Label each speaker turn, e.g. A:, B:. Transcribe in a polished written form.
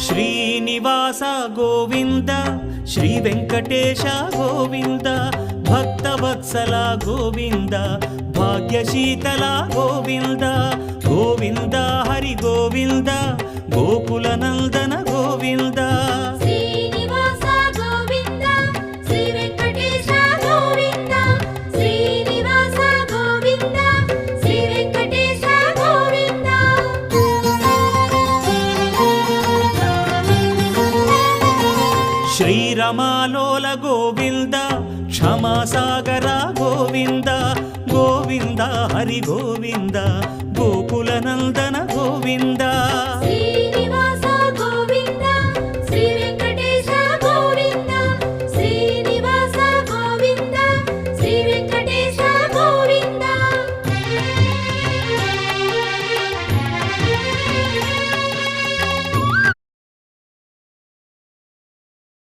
A: Srinivasa Govinda Shri Venkatesha Govinda Bhaktavatsala Govinda భాగ్యశీతల Govinda Govinda Hari Govinda Gokula Nandana Govinda
B: Srinivasa Govinda Shri Venkatesha Govinda Srinivasa Govinda Shri Venkatesha Govinda
A: శ్రీరమాలోల Govinda క్షమాసాగర Govinda Govinda Hari Govinda Gokula Nandana Govinda
B: Shri